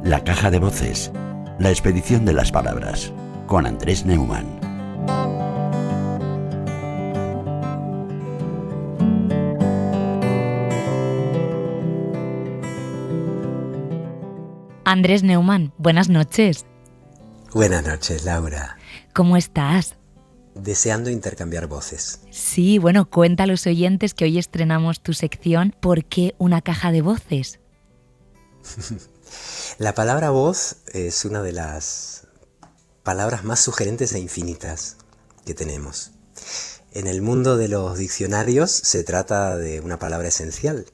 La caja de voces. La expedición de las palabras. Con Andrés Neumann. Andrés Neumann, buenas noches. Buenas noches, Laura. ¿Cómo estás? Deseando intercambiar voces. Sí, bueno, cuenta a los oyentes que hoy estrenamos tu sección ¿Por qué una caja de voces? La palabra voz es una de las palabras más sugerentes e infinitas que tenemos. En el mundo de los diccionarios se trata de una palabra esencial.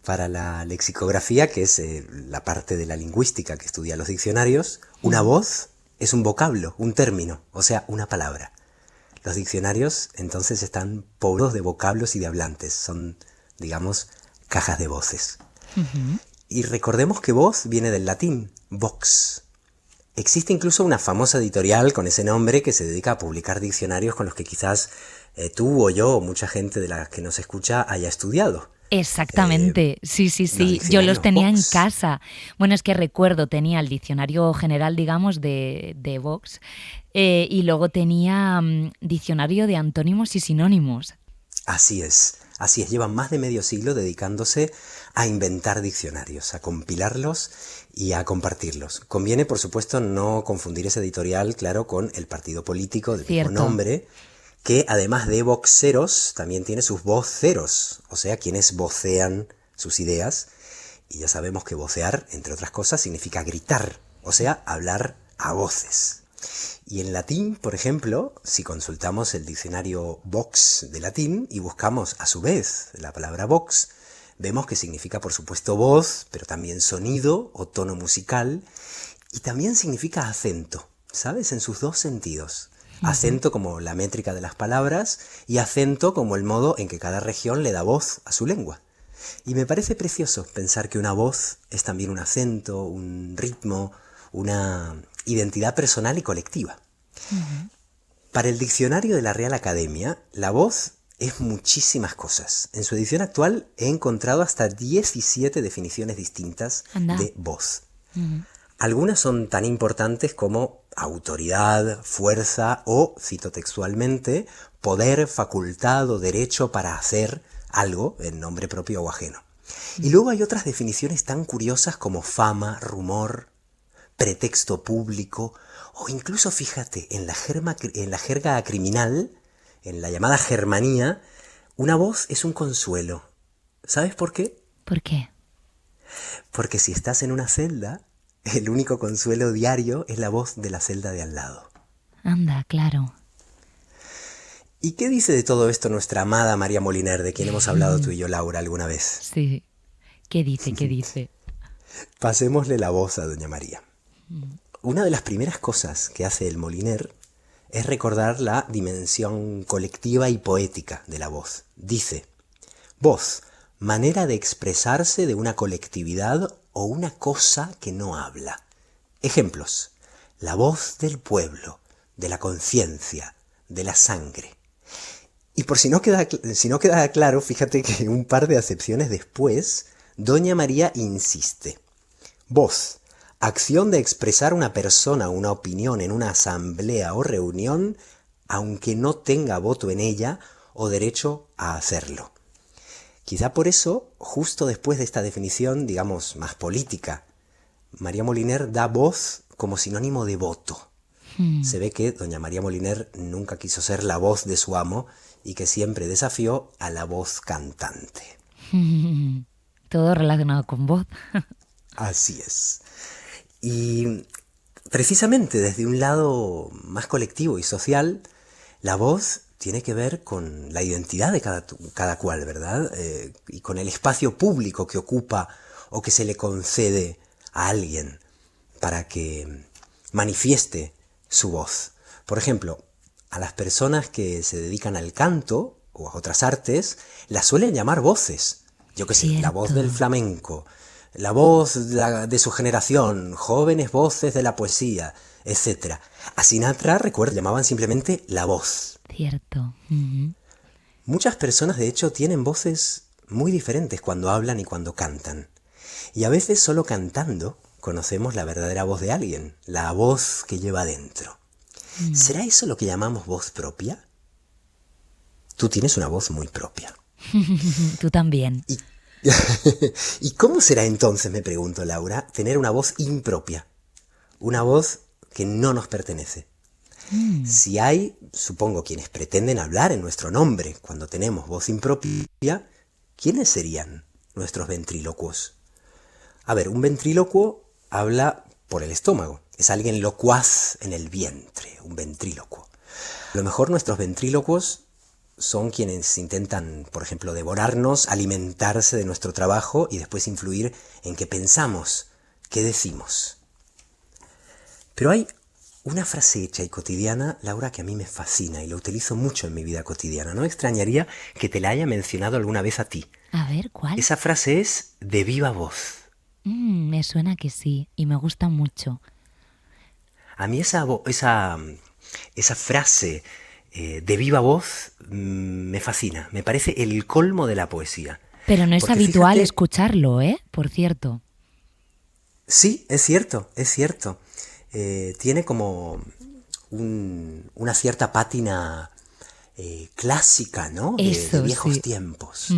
Para la lexicografía, que es la parte de la lingüística que estudia los diccionarios, una voz es un vocablo, un término, o sea, una palabra. Los diccionarios entonces están poblados de vocablos y de hablantes, son, digamos, cajas de voces. Uh-huh. Y recordemos que voz viene del latín, vox. Existe incluso una famosa editorial con ese nombre que se dedica a publicar diccionarios con los que quizás tú o yo o mucha gente de la que nos escucha haya estudiado. Exactamente, sí, yo los tenía Vox en casa. Bueno, es que recuerdo, tenía el diccionario general, digamos, de Vox y luego tenía diccionario de antónimos y sinónimos. Así es, llevan más de medio siglo dedicándose a inventar diccionarios, a compilarlos y a compartirlos. Conviene, por supuesto, no confundir ese editorial, claro, con el partido político del mismo nombre, que además de voxeros, también tiene sus voceros, o sea, quienes vocean sus ideas. Y ya sabemos que vocear, entre otras cosas, significa gritar, o sea, hablar a voces. Y en latín, por ejemplo, si consultamos el diccionario Vox de latín y buscamos a su vez la palabra vox, vemos que significa, por supuesto, voz, pero también sonido o tono musical, y también significa acento, ¿sabes? En sus dos sentidos. Acento como la métrica de las palabras y acento como el modo en que cada región le da voz a su lengua. Y me parece precioso pensar que una voz es también un acento, un ritmo, una identidad personal y colectiva. Uh-huh. Para el diccionario de la Real Academia, la voz es muchísimas cosas. En su edición actual he encontrado hasta 17 definiciones distintas de voz. Uh-huh. Algunas son tan importantes como autoridad, fuerza o, cito textualmente, poder, facultad o derecho para hacer algo en nombre propio o ajeno. Y luego hay otras definiciones tan curiosas como fama, rumor, pretexto público o incluso, fíjate, en la jerga criminal, en la llamada germanía, una voz es un consuelo. ¿Sabes por qué? ¿Por qué? Porque si estás en una celda, el único consuelo diario es la voz de la celda de al lado. Anda, claro. ¿Y qué dice de todo esto nuestra amada María Moliner, de quien hemos hablado tú y yo, Laura, alguna vez? Sí. ¿Qué dice? Pasémosle la voz a doña María. Una de las primeras cosas que hace el Moliner es recordar la dimensión colectiva y poética de la voz. Dice, voz, manera de expresarse de una colectividad o una cosa que no habla. Ejemplos, la voz del pueblo, de la conciencia, de la sangre. Y por si no queda claro, fíjate que un par de acepciones después, doña María insiste. Voz, acción de expresar una persona una opinión en una asamblea o reunión, aunque no tenga voto en ella o derecho a hacerlo. Quizá por eso, justo después de esta definición, digamos, más política, María Moliner da voz como sinónimo de voto. Se ve que doña María Moliner nunca quiso ser la voz de su amo y que siempre desafió a la voz cantante. Todo relacionado con voz. Así es. Y precisamente desde un lado más colectivo y social, la voz tiene que ver con la identidad de cada cual, ¿verdad? Y con el espacio público que ocupa o que se le concede a alguien para que manifieste su voz. Por ejemplo, a las personas que se dedican al canto o a otras artes, las suelen llamar voces. Yo qué sé, la voz del flamenco, la voz de su generación, jóvenes voces de la poesía, etc. A Sinatra, recuerdo, llamaban simplemente la voz. Cierto. Uh-huh. Muchas personas, de hecho, tienen voces muy diferentes cuando hablan y cuando cantan. Y a veces solo cantando, conocemos la verdadera voz de alguien, la voz que lleva dentro. ¿Será eso lo que llamamos voz propia? Tú tienes una voz muy propia. Tú también. ¿Y cómo será entonces, me pregunto, Laura, tener una voz impropia? Una voz que no nos pertenece. Si hay, supongo, quienes pretenden hablar en nuestro nombre cuando tenemos voz impropia, ¿quiénes serían nuestros ventrílocuos? A ver, un ventrílocuo habla por el estómago. Es alguien locuaz en el vientre, un ventrílocuo. A lo mejor nuestros ventrílocuos son quienes intentan, por ejemplo, devorarnos, alimentarse de nuestro trabajo y después influir en qué pensamos, qué decimos. Pero hay una frase hecha y cotidiana, Laura, que a mí me fascina y lo utilizo mucho en mi vida cotidiana. No me extrañaría que te la haya mencionado alguna vez a ti. A ver, ¿cuál? Esa frase es de viva voz. Me suena que sí, y me gusta mucho. A mí esa frase de viva voz me fascina, me parece el colmo de la poesía. Pero no es Porque habitual fíjate, escucharlo, ¿eh? Por cierto. sí, es cierto, es cierto. Tiene como una cierta pátina clásica, ¿no? De Eso, viejos sí. tiempos.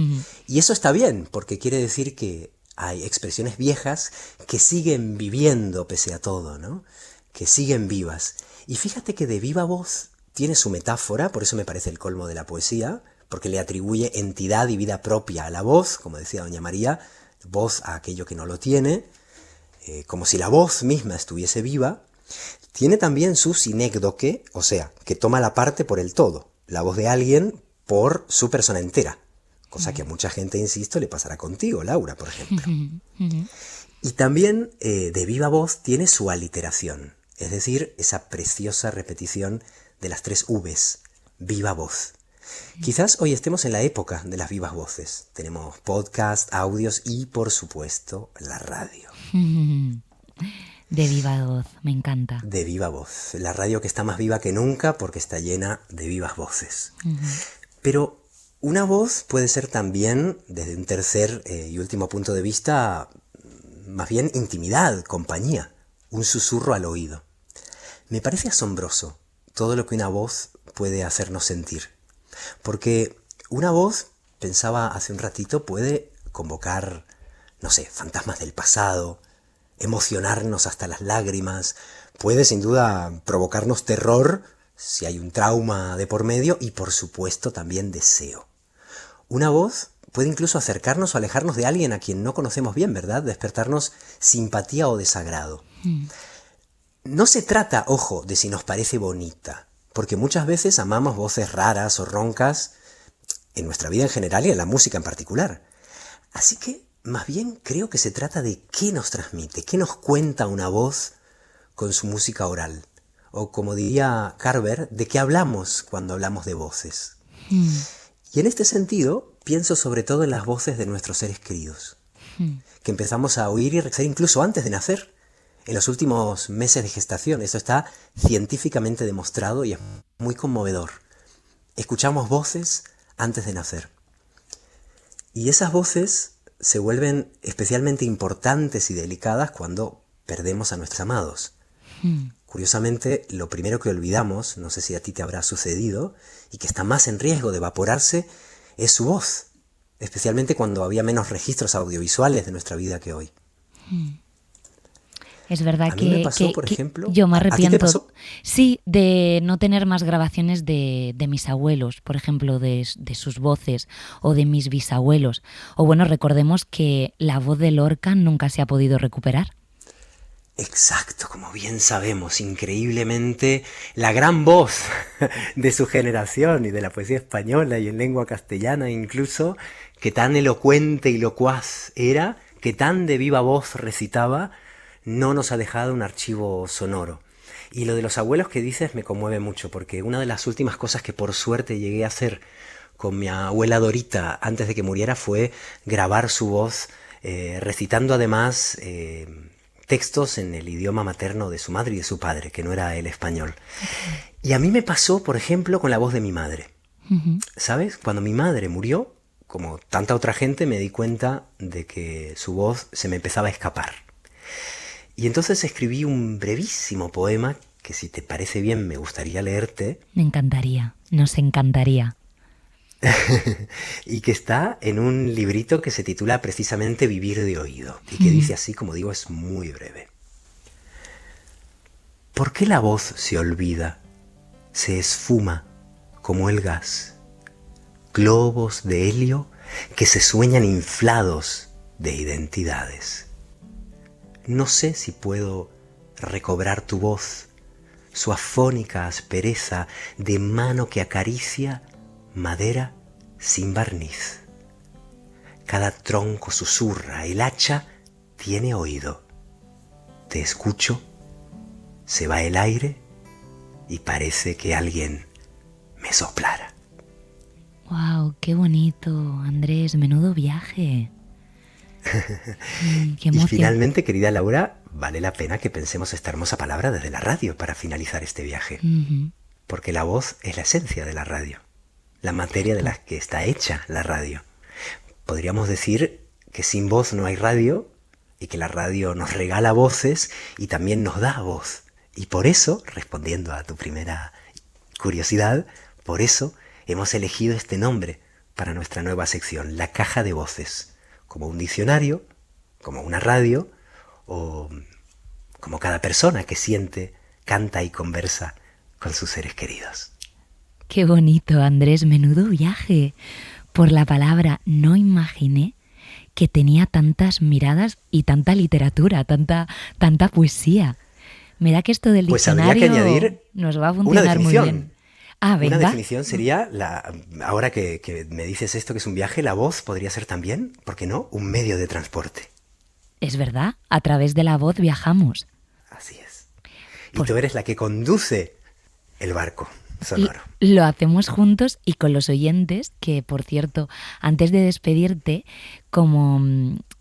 Y eso está bien, porque quiere decir que hay expresiones viejas que siguen viviendo pese a todo, ¿no? Que siguen vivas. Y fíjate que de viva voz tiene su metáfora, por eso me parece el colmo de la poesía, porque le atribuye entidad y vida propia a la voz, como decía doña María, voz a aquello que no lo tiene, como si la voz misma estuviese viva. Tiene también su sinécdoque, o sea, que toma la parte por el todo, la voz de alguien por su persona entera, cosa que a mucha gente, insisto, le pasará contigo, Laura, por ejemplo. Y también de viva voz tiene su aliteración, es decir, esa preciosa repetición de las 3 Vs, viva voz. Quizás hoy estemos en la época de las vivas voces. Tenemos podcast, audios y, por supuesto, la radio. De viva voz, me encanta. De viva voz. La radio que está más viva que nunca porque está llena de vivas voces. Pero una voz puede ser también, desde un tercer y último punto de vista, más bien intimidad, compañía, un susurro al oído. Me parece asombroso todo lo que una voz puede hacernos sentir. Porque una voz, pensaba hace un ratito, puede convocar, no sé, fantasmas del pasado, emocionarnos hasta las lágrimas, puede sin duda provocarnos terror si hay un trauma de por medio y por supuesto también deseo. Una voz puede incluso acercarnos o alejarnos de alguien a quien no conocemos bien, ¿verdad? Despertarnos simpatía o desagrado. No se trata, ojo, de si nos parece bonita, porque muchas veces amamos voces raras o roncas en nuestra vida en general y en la música en particular. Así que, más bien, creo que se trata de qué nos transmite, qué nos cuenta una voz con su música oral. O, como diría Carver, de qué hablamos cuando hablamos de voces. Y en este sentido, pienso sobre todo en las voces de nuestros seres queridos, que empezamos a oír y reconocer incluso antes de nacer, en los últimos meses de gestación. Eso está científicamente demostrado y es muy conmovedor. Escuchamos voces antes de nacer. Y esas voces se vuelven especialmente importantes y delicadas cuando perdemos a nuestros amados. Curiosamente, lo primero que olvidamos, no sé si a ti te habrá sucedido, y que está más en riesgo de evaporarse, es su voz, especialmente cuando había menos registros audiovisuales de nuestra vida que hoy. Es verdad a mí me pasó, por ejemplo, yo me ¿a ti te arrepiento, pasó? sí, de no tener más grabaciones de mis abuelos, por ejemplo, de sus voces, o de mis bisabuelos. O bueno, recordemos que la voz de Lorca nunca se ha podido recuperar. Exacto, como bien sabemos, increíblemente, la gran voz de su generación y de la poesía española y en lengua castellana incluso, que tan elocuente y locuaz era, que tan de viva voz recitaba, no nos ha dejado un archivo sonoro. Y lo de los abuelos que dices me conmueve mucho, porque una de las últimas cosas que por suerte llegué a hacer con mi abuela Dorita antes de que muriera fue grabar su voz, recitando además textos en el idioma materno de su madre y de su padre, que no era el español. Y a mí me pasó, por ejemplo, con la voz de mi madre. ¿Sabes? Cuando mi madre murió, como tanta otra gente, me di cuenta de que su voz se me empezaba a escapar. Y entonces escribí un brevísimo poema que, si te parece bien, me gustaría leerte. Me encantaría, nos encantaría. Y que está en un librito que se titula precisamente Vivir de oído, y que dice así, como digo, es muy breve. ¿Por qué la voz se olvida, se esfuma como el gas? Globos de helio que se sueñan inflados de identidades. No sé si puedo recobrar tu voz, su afónica aspereza de mano que acaricia madera sin barniz. Cada tronco susurra, el hacha tiene oído. Te escucho, se va el aire y parece que alguien me soplara. ¡Wow! ¡Qué bonito, Andrés! ¡Menudo viaje! ¡Qué emoción! Y finalmente, querida Laura, vale la pena que pensemos esta hermosa palabra desde la radio para finalizar este viaje. Porque la voz es la esencia de la radio, la materia de la que está hecha la radio. Podríamos decir que sin voz no hay radio y que la radio nos regala voces y también nos da voz. Y por eso, respondiendo a tu primera curiosidad, por eso hemos elegido este nombre para nuestra nueva sección, La Caja de Voces, como un diccionario, como una radio o como cada persona que siente, canta y conversa con sus seres queridos. ¡Qué bonito, Andrés! ¡Menudo viaje! Por la palabra no imaginé que tenía tantas miradas y tanta literatura, tanta poesía. Me da que esto del diccionario habría que añadir nos va a funcionar muy bien. Una definición sería, ahora que me dices esto que es un viaje, la voz podría ser también, ¿por qué no?, un medio de transporte. Es verdad, a través de la voz viajamos. Así es. Y tú eres la que conduce el barco sonoro. Lo hacemos juntos y con los oyentes, que por cierto, antes de despedirte, como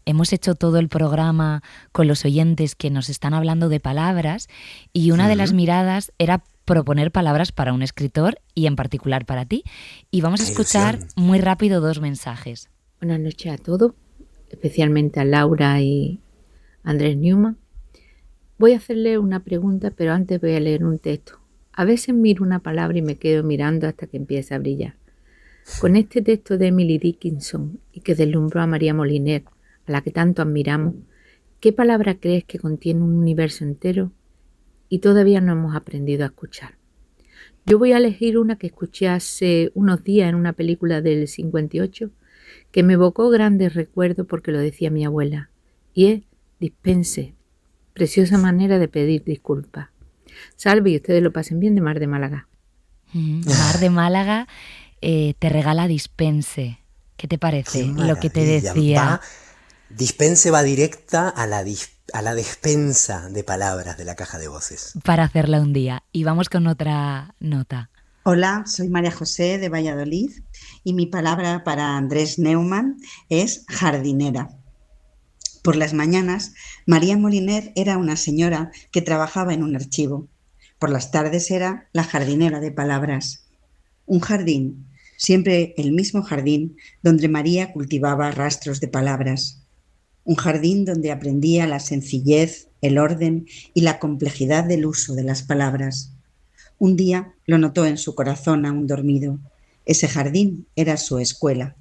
hemos hecho todo el programa con los oyentes que nos están hablando de palabras, y una de las miradas era proponer palabras para un escritor y en particular para ti. Y vamos a escuchar muy rápido 2 mensajes. Buenas noches a todos, especialmente a Laura y Andrés Newman. Voy a hacerle una pregunta, pero antes voy a leer un texto. A veces miro una palabra y me quedo mirando hasta que empieza a brillar. Con este texto de Emily Dickinson y que deslumbró a María Moliner, a la que tanto admiramos, ¿qué palabra crees que contiene un universo entero y todavía no hemos aprendido a escuchar? Yo voy a elegir una que escuché hace unos días en una película del 58 que me evocó grandes recuerdos porque lo decía mi abuela, y es dispense, preciosa manera de pedir disculpas. Salve y ustedes lo pasen bien, de Mar de Málaga. Mar de Málaga te regala dispense. ¿Qué te parece lo que te decía? Dispense va directa a la despensa de palabras de la caja de voces. Para hacerla un día. Y vamos con otra nota. Hola, soy María José de Valladolid y mi palabra para Andrés Neumann es jardinera. Por las mañanas, María Moliner era una señora que trabajaba en un archivo. Por las tardes era la jardinera de palabras. Un jardín, siempre el mismo jardín donde María cultivaba rastros de palabras. Un jardín donde aprendía la sencillez, el orden y la complejidad del uso de las palabras. Un día lo notó en su corazón aún dormido. Ese jardín era su escuela.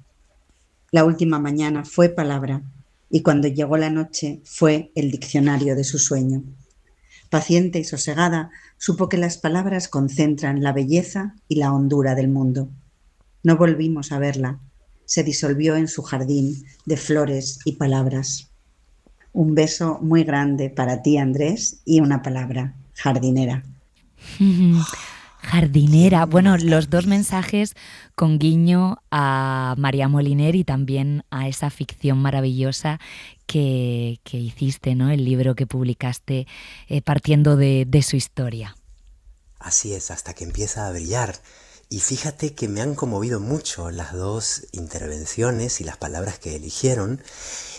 La última mañana fue palabra y cuando llegó la noche fue el diccionario de su sueño. Paciente y sosegada, supo que las palabras concentran la belleza y la hondura del mundo. No volvimos a verla. Se disolvió en su jardín de flores y palabras. Un beso muy grande para ti, Andrés, y una palabra, jardinera. Jardinera. Bueno, los 2 mensajes con guiño a María Moliner y también a esa ficción maravillosa que hiciste, ¿no? El libro que publicaste partiendo de su historia. Así es, hasta que empieza a brillar. Y fíjate que me han conmovido mucho las 2 intervenciones y las palabras que eligieron.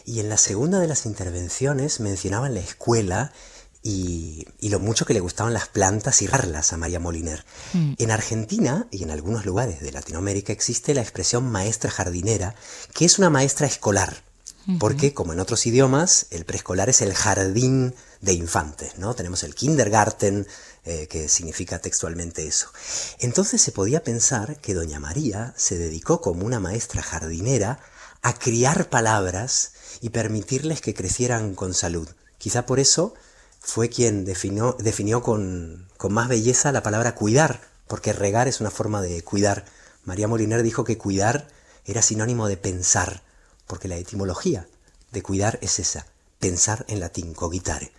Y en la segunda de las intervenciones mencionaban la escuela y lo mucho que le gustaban las plantas y regarlas a María Moliner. En Argentina y en algunos lugares de Latinoamérica existe la expresión maestra jardinera, que es una maestra escolar. porque como en otros idiomas, el preescolar es el jardín de infantes, ¿no? Tenemos el Kindergarten, que significa textualmente eso. Entonces se podía pensar que Doña María se dedicó como una maestra jardinera a criar palabras y permitirles que crecieran con salud. Quizá por eso fue quien definió con más belleza la palabra cuidar, porque regar es una forma de cuidar. María Moliner dijo que cuidar era sinónimo de pensar, porque la etimología de cuidar es esa, pensar en latín, cogitare.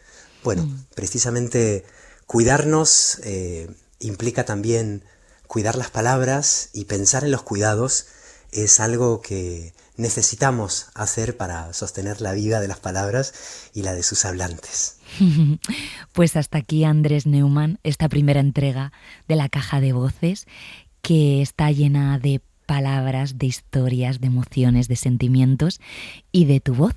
Bueno, precisamente cuidarnos implica también cuidar las palabras, y pensar en los cuidados es algo que necesitamos hacer para sostener la vida de las palabras y la de sus hablantes. Pues hasta aquí, Andrés Neumann, esta primera entrega de la Caja de Voces, que está llena de palabras, de historias, de emociones, de sentimientos y de tu voz.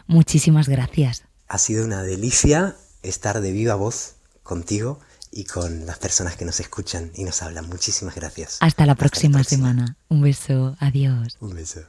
Muchísimas gracias. Ha sido una delicia estar de viva voz contigo y con las personas que nos escuchan y nos hablan. Muchísimas gracias. Hasta la próxima semana. Un beso. Adiós. Un beso.